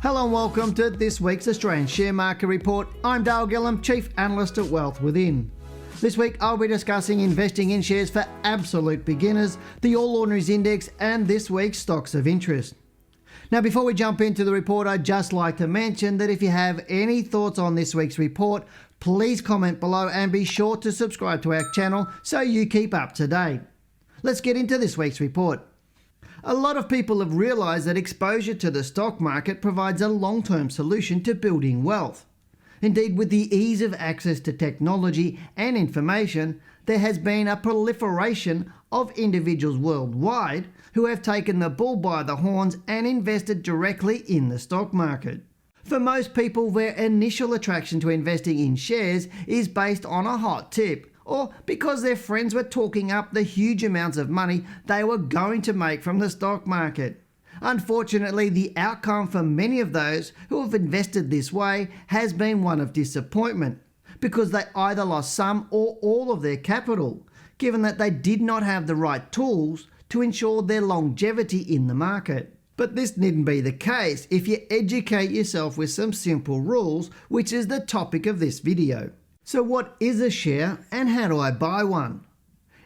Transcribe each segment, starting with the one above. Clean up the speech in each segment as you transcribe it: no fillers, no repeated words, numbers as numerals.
Hello and welcome to this week's Australian Share Market Report. I'm Dale Gillham, Chief Analyst at Wealth Within. This week I'll be discussing investing in shares for absolute beginners, the All Ordinaries Index and this week's stocks of interest. Now before we jump into the report, I'd just like to mention that if you have any thoughts on this week's report, please comment below and be sure to subscribe to our channel so you keep up to date. Let's get into this week's report. A lot of people have realised that exposure to the stock market provides a long-term solution to building wealth. Indeed, with the ease of access to technology and information, there has been a proliferation of individuals worldwide who have taken the bull by the horns and invested directly in the stock market. For most people, their initial attraction to investing in shares is based on a hot tip, or because their friends were talking up the huge amounts of money they were going to make from the stock market. Unfortunately, the outcome for many of those who have invested this way has been one of disappointment, because they either lost some or all of their capital, given that they did not have the right tools to ensure their longevity in the market. But this needn't be the case if you educate yourself with some simple rules, which is the topic of this video. So what is a share and how do I buy one?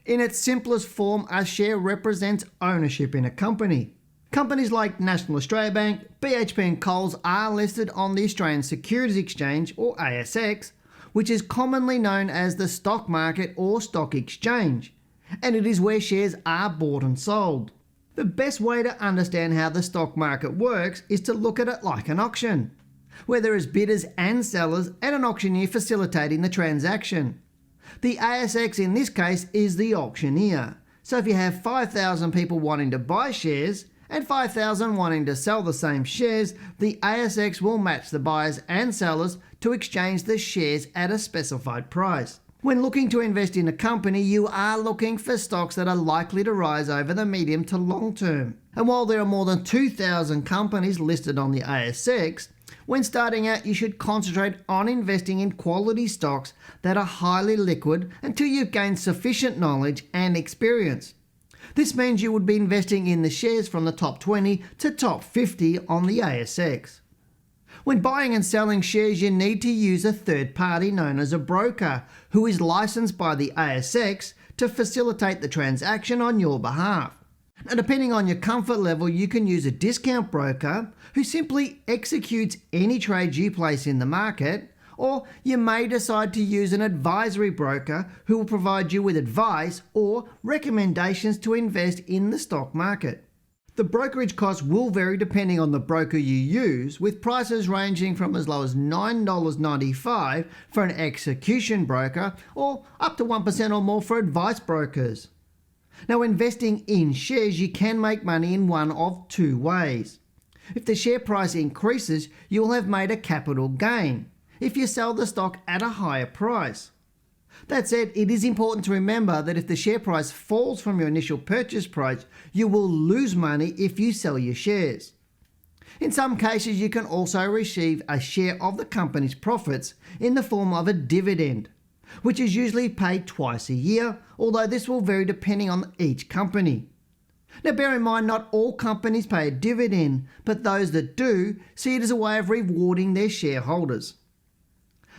In its simplest form, a share represents ownership in a company. Companies like National Australia Bank, BHP and Coles are listed on the Australian Securities Exchange or ASX, which is commonly known as the stock market or stock exchange, and it is where shares are bought and sold. The best way to understand how the stock market works is to look at it like an auction, where there is bidders and sellers and an auctioneer facilitating the transaction. The ASX in this case is the auctioneer. So if you have 5,000 people wanting to buy shares and 5,000 wanting to sell the same shares, the ASX will match the buyers and sellers to exchange the shares at a specified price. When looking to invest in a company, you are looking for stocks that are likely to rise over the medium to long term. And while there are more than 2,000 companies listed on the ASX, when starting out, you should concentrate on investing in quality stocks that are highly liquid until you've gained sufficient knowledge and experience. This means you would be investing in the shares from the top 20 to top 50 on the ASX. When buying and selling shares, you need to use a third party known as a broker who is licensed by the ASX to facilitate the transaction on your behalf. Now, depending on your comfort level, you can use a discount broker who simply executes any trades you place in the market, or you may decide to use an advisory broker who will provide you with advice or recommendations to invest in the stock market. The brokerage costs will vary depending on the broker you use, with prices ranging from as low as $9.95 for an execution broker or up to 1% or more for advice brokers. Now, investing in shares, you can make money in one of two ways. If the share price increases, you will have made a capital gain if you sell the stock at a higher price. That said, it is important to remember that if the share price falls from your initial purchase price, you will lose money if you sell your shares. In some cases, you can also receive a share of the company's profits in the form of a dividend, which is usually paid twice a year, although this will vary depending on each company. Now bear in mind, not all companies pay a dividend, but those that do see it as a way of rewarding their shareholders.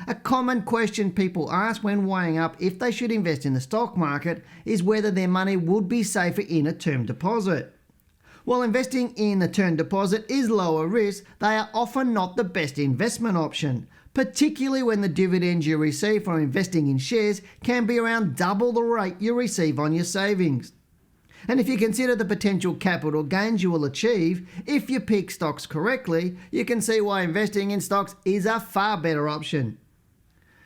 A common question people ask when weighing up if they should invest in the stock market is whether their money would be safer in a term deposit. While investing in a term deposit is lower risk, they are often not the best investment option, particularly when the dividends you receive from investing in shares can be around double the rate you receive on your savings. And if you consider the potential capital gains you will achieve if you pick stocks correctly, you can see why investing in stocks is a far better option.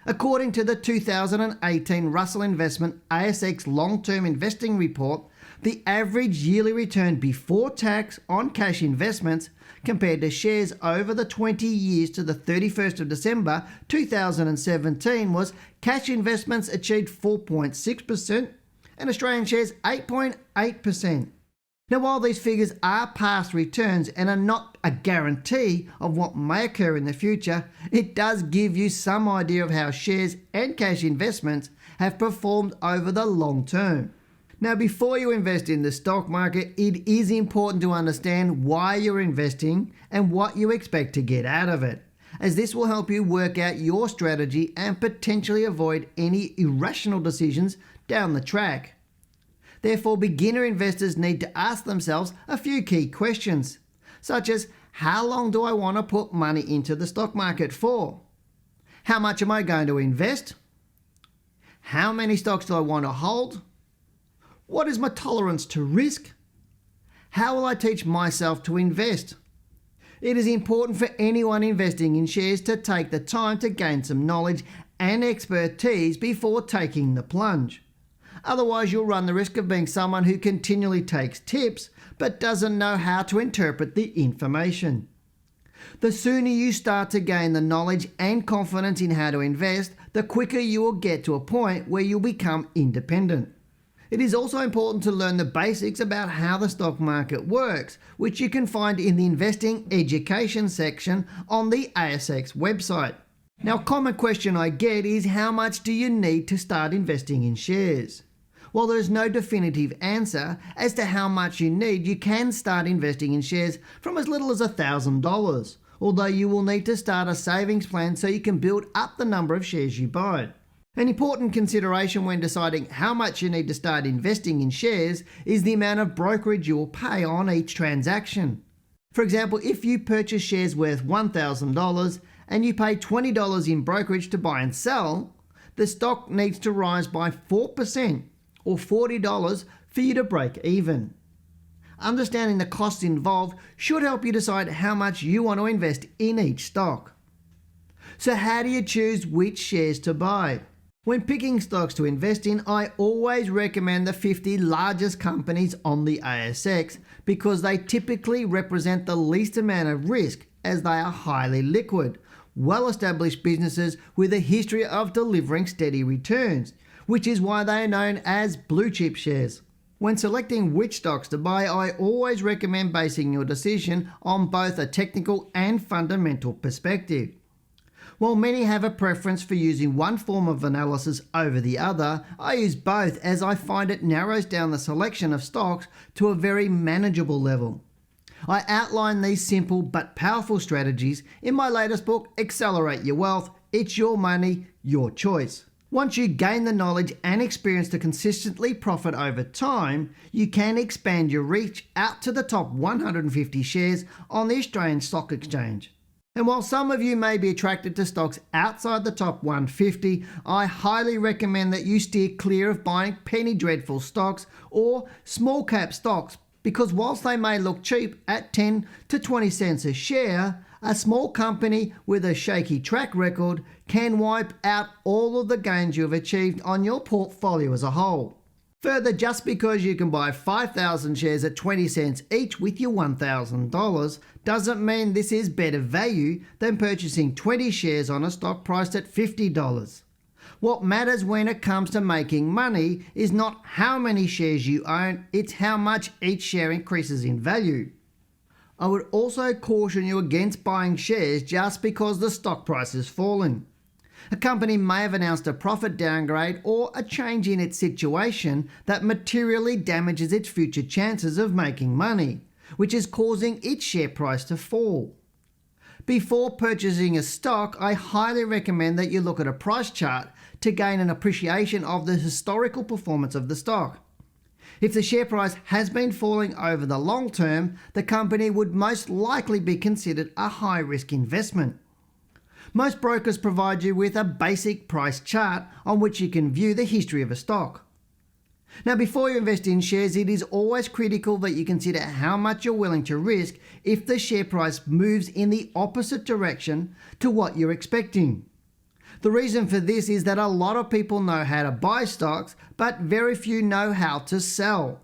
According to the 2018 Russell Investment ASX Long-Term Investing Report, the average yearly return before tax on cash investments compared to shares over the 20 years to the 31st of December 2017 was cash investments achieved 4.6% and Australian shares 8.8%. Now, while these figures are past returns and are not a guarantee of what may occur in the future, it does give you some idea of how shares and cash investments have performed over the long term. Now, before you invest in the stock market, it is important to understand why you're investing and what you expect to get out of it, as this will help you work out your strategy and potentially avoid any irrational decisions down the track. Therefore, beginner investors need to ask themselves a few key questions, such as how long do I want to put money into the stock market for? How much am I going to invest? How many stocks do I want to hold? What is my tolerance to risk? How will I teach myself to invest? It is important for anyone investing in shares to take the time to gain some knowledge and expertise before taking the plunge. Otherwise, you'll run the risk of being someone who continually takes tips but doesn't know how to interpret the information. The sooner you start to gain the knowledge and confidence in how to invest, the quicker you will get to a point where you'll become independent. It is also important to learn the basics about how the stock market works, which you can find in the Investing Education section on the ASX website. Now, a common question I get is how much do you need to start investing in shares? While there is no definitive answer as to how much you need, you can start investing in shares from as little as $1,000, although you will need to start a savings plan so you can build up the number of shares you buy. An important consideration when deciding how much you need to start investing in shares is the amount of brokerage you will pay on each transaction. For example, if you purchase shares worth $1,000 and you pay $20 in brokerage to buy and sell, the stock needs to rise by 4% or $40 for you to break even. Understanding the costs involved should help you decide how much you want to invest in each stock. So how do you choose which shares to buy? When picking stocks to invest in, I always recommend the 50 largest companies on the ASX because they typically represent the least amount of risk as they are highly liquid, well-established businesses with a history of delivering steady returns, which is why they are known as blue chip shares. When selecting which stocks to buy, I always recommend basing your decision on both a technical and fundamental perspective. While many have a preference for using one form of analysis over the other, I use both as I find it narrows down the selection of stocks to a very manageable level. I outline these simple but powerful strategies in my latest book, Accelerate Your Wealth. It's your money, your choice. Once you gain the knowledge and experience to consistently profit over time, you can expand your reach out to the top 150 shares on the Australian Stock Exchange. And while some of you may be attracted to stocks outside the top 150, I highly recommend that you steer clear of buying penny dreadful stocks or small cap stocks, because whilst they may look cheap at 10 to 20 cents a share, a small company with a shaky track record can wipe out all of the gains you have achieved on your portfolio as a whole. Further, just because you can buy 5,000 shares at 20 cents each with your $1,000 doesn't mean this is better value than purchasing 20 shares on a stock priced at $50. What matters when it comes to making money is not how many shares you own, it's how much each share increases in value. I would also caution you against buying shares just because the stock price is falling. A company may have announced a profit downgrade or a change in its situation that materially damages its future chances of making money, which is causing its share price to fall. Before purchasing a stock, I highly recommend that you look at a price chart to gain an appreciation of the historical performance of the stock. If the share price has been falling over the long term, the company would most likely be considered a high-risk investment. Most brokers provide you with a basic price chart on which you can view the history of a stock. Now, before you invest in shares, it is always critical that you consider how much you're willing to risk if the share price moves in the opposite direction to what you're expecting. The reason for this is that a lot of people know how to buy stocks, but very few know how to sell.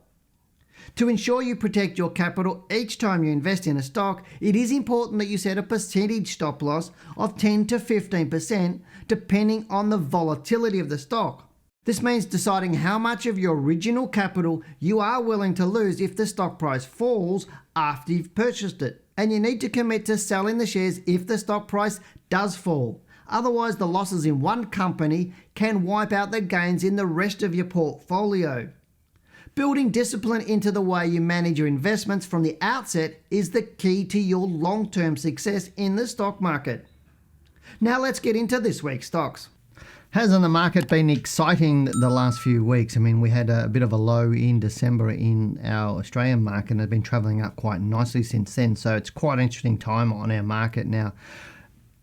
To ensure you protect your capital each time you invest in a stock, it is important that you set a percentage stop loss of 10 to 15% depending on the volatility of the stock. This means deciding how much of your original capital you are willing to lose if the stock price falls after you've purchased it. And you need to commit to selling the shares if the stock price does fall. Otherwise, the losses in one company can wipe out the gains in the rest of your portfolio. Building discipline into the way you manage your investments from the outset is the key to your long-term success in the stock market. Now let's get into this week's stocks. Hasn't the market been exciting the last few weeks? I mean, we had a bit of a low in December in our Australian market and have been travelling up quite nicely since then. So it's quite an interesting time on our market now.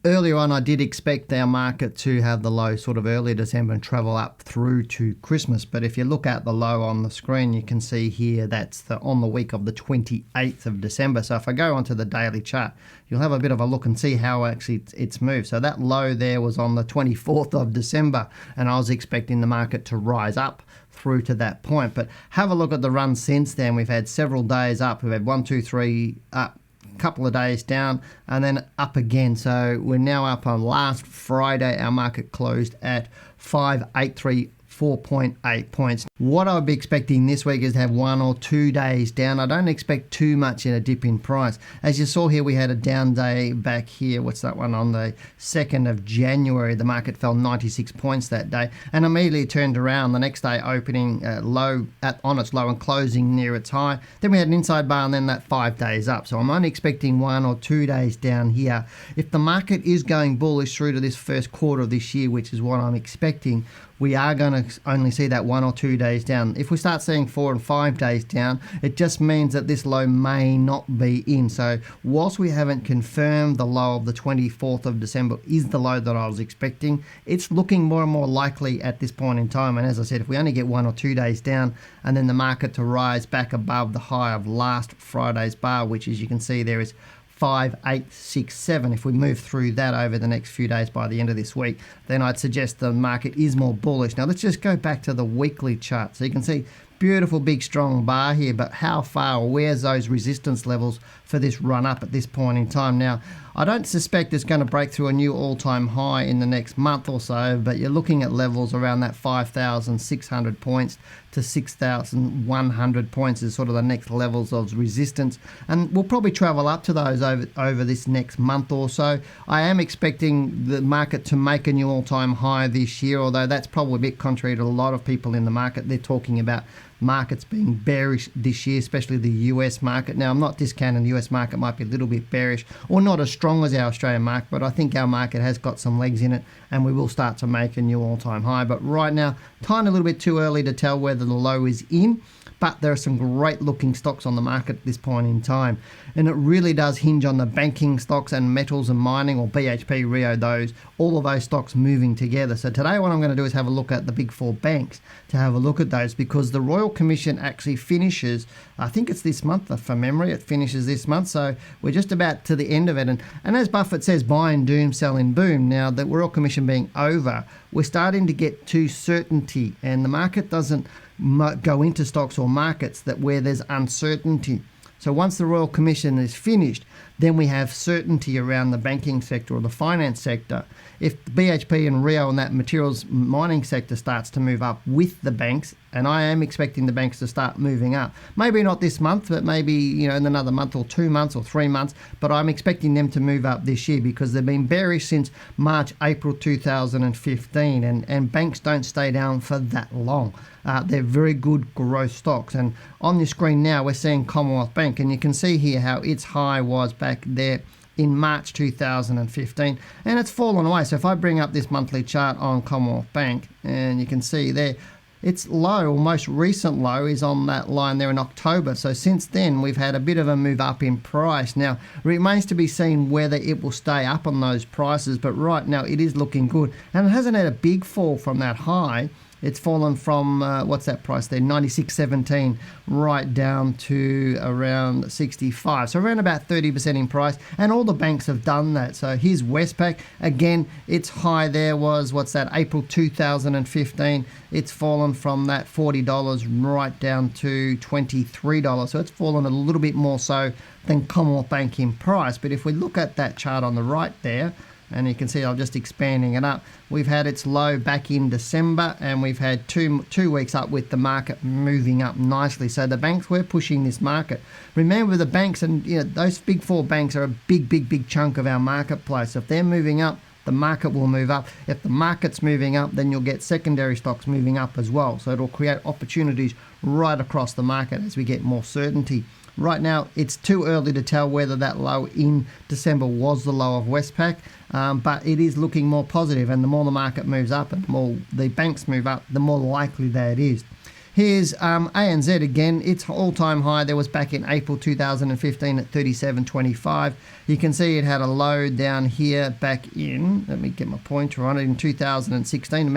Earlier on, I did expect our market to have the low sort of early December and travel up through to Christmas. But if you look at the low on the screen, you can see here that's on the week of the 28th of December. So if I go onto the daily chart, you'll have a bit of a look and see how actually it's moved. So that low there was on the 24th of December, and I was expecting the market to rise up through to that point. But have a look at the run since then. We've had several days up. We've had 1, 2, 3 up, couple of days down, and then up again. So we're now up on last Friday. Our market closed at 5,834.8 points. What I'll be expecting this week is to have 1 or 2 days down. I don't expect too much in a dip in price. As you saw here, we had a down day back here. What's that one? On the 2nd of January, the market fell 96 points that day and immediately turned around the next day, opening low on its low and closing near its high. Then we had an inside bar and then that 5 days up. So I'm only expecting 1 or 2 days down here. If the market is going bullish through to this first quarter of this year, which is what I'm expecting, we are going to only see that 1 or 2 days down. If we start seeing 4 and 5 days down, it just means that this low may not be in. So whilst we haven't confirmed the low of the 24th of December is the low that I was expecting, it's looking more and more likely at this point in time. And as I said, if we only get 1 or 2 days down and then the market to rise back above the high of last Friday's bar, which as you can see there is 5,867. If we move through that over the next few days by the end of this week, then I'd suggest the market is more bullish. Now let's just go back to the weekly chart. So you can see beautiful big strong bar here, but how far, or where's those resistance levels for this run up at this point in time? Now I don't suspect it's going to break through a new all-time high in the next month or so, but you're looking at levels around that 5,600 points to 6,100 points is sort of the next levels of resistance, and we'll probably travel up to those over this next month or so. I am expecting the market to make a new all-time high this year, although that's probably a bit contrary to a lot of people in the market. They're talking about markets being bearish this year, especially the US market. Now, I'm not discounting the US market might be a little bit bearish or not as strong as our Australian market, but I think our market has got some legs in it and we will start to make a new all-time high. But right now, tiny little bit too early to tell whether the low is in, but there are some great looking stocks on the market at this point in time. And it really does hinge on the banking stocks and metals and mining, or BHP, Rio, all of those stocks moving together. So today what I'm going to do is have a look at the big four banks to have a look at those, because the Royal Commission actually finishes, I think it's this month, from memory, it finishes this month. So we're just about to the end of it. And as Buffett says, buy in doom, sell in boom. Now the Royal Commission being over, we're starting to get to certainty, and the market doesn't go into stocks or markets that where there's uncertainty. So once the Royal Commission is finished, then we have certainty around the banking sector or the finance sector. If BHP and Rio and that materials mining sector starts to move up with the banks, and I am expecting the banks to start moving up, maybe not this month, but maybe in another month or 2 months or 3 months, but I'm expecting them to move up this year because they've been bearish since March, April 2015, and banks don't stay down for that long. They're very good growth stocks. And on the screen now, we're seeing Commonwealth Bank, and you can see here how its high was back there in March 2015, and it's fallen away. So if I bring up this monthly chart on Commonwealth Bank, and you can see there, its low, or most recent low, is on that line there in October. So since then, we've had a bit of a move up in price. Now, it remains to be seen whether it will stay up on those prices, but right now it is looking good. And it hasn't had a big fall from that high. It's fallen from, what's that price there, 96.17 right down to around 65. So around about 30% in price. And all the banks have done that. So here's Westpac. Again, its high there was, what's that, April 2015. It's fallen from that $40 right down to $23. So it's fallen a little bit more so than Commonwealth Bank in price. But if we look at that chart on the right there, and you can see I'm just expanding it up. We've had its low back in December, and we've had two weeks up with the market moving up nicely. So the banks were pushing this market. Remember, the banks and those big four banks are a big chunk of our marketplace. If they're moving up, the market will move up. If the market's moving up, then you'll get secondary stocks moving up as well. So it'll create opportunities right across the market as we get more certainty. Right now, it's too early to tell whether that low in December was the low of Westpac, but it is looking more positive, and the more the market moves up and the more the banks move up, the more likely that it is. Here's ANZ again. Its all-time high there was back in April 2015 at 37.25. You can see it had a low down here back in, let me get my pointer on it, in 2016,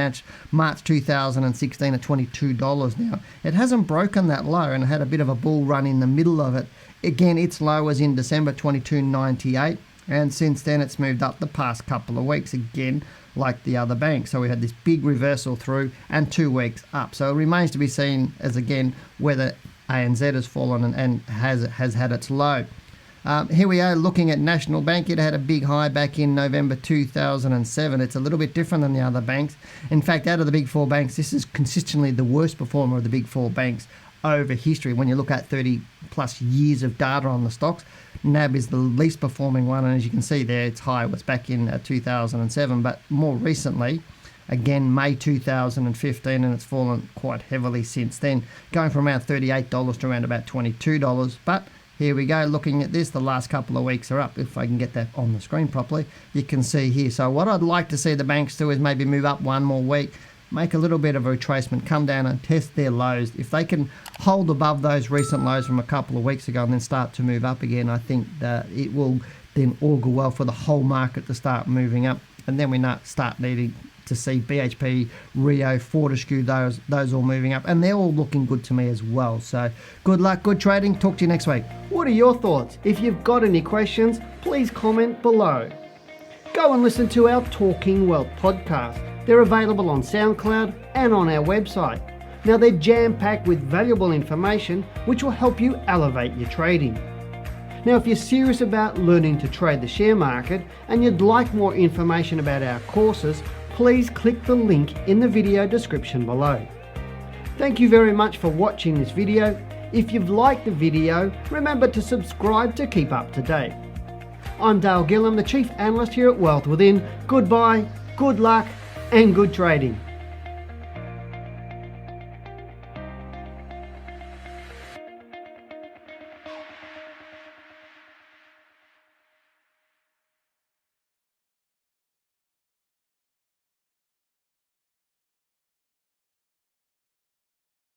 March 2016 at $22 now. It hasn't broken that low and had a bit of a bull run in the middle of it. Again, its low was in December 22.98, and since then it's moved up the past couple of weeks again, like the other banks. So we had this big reversal through and 2 weeks up. So it remains to be seen as again whether ANZ has fallen and has had its low. Here we are looking at National Bank. It had a big high back in November 2007. It's a little bit different than the other banks. In fact, out of the big four banks, this is consistently the worst performer of the big four banks over history. When you look at 30 plus years of data on the stocks, NAB is the least performing one, and as you can see there, its high was back in 2007, but more recently, again May 2015, and it's fallen quite heavily since then, going from around $38 to around about $22. But here we go, looking at this, the last couple of weeks are up. If I can get that on the screen properly, you can see here. So what I'd like to see the banks do is maybe move up one more week, make a little bit of a retracement, come down and test their lows. If they can hold above those recent lows from a couple of weeks ago and then start to move up again, I think that it will then augur well for the whole market to start moving up. And then we start needing to see BHP, Rio, Fortescue, those all moving up. And they're all looking good to me as well. So good luck, good trading. Talk to you next week. What are your thoughts? If you've got any questions, please comment below. Go and listen to our Talking Wealth podcast. They're available on Soundcloud and on our website. Now they're jam-packed with valuable information which will help you elevate your trading. Now if you're serious about learning to trade the share market and you'd like more information about our courses, please click the link in the video description below. Thank you very much for watching this video. If you've liked the video, remember to subscribe to keep up to date. I'm Dale Gillham, the Chief Analyst here at Wealth Within. Goodbye, good luck, and good trading.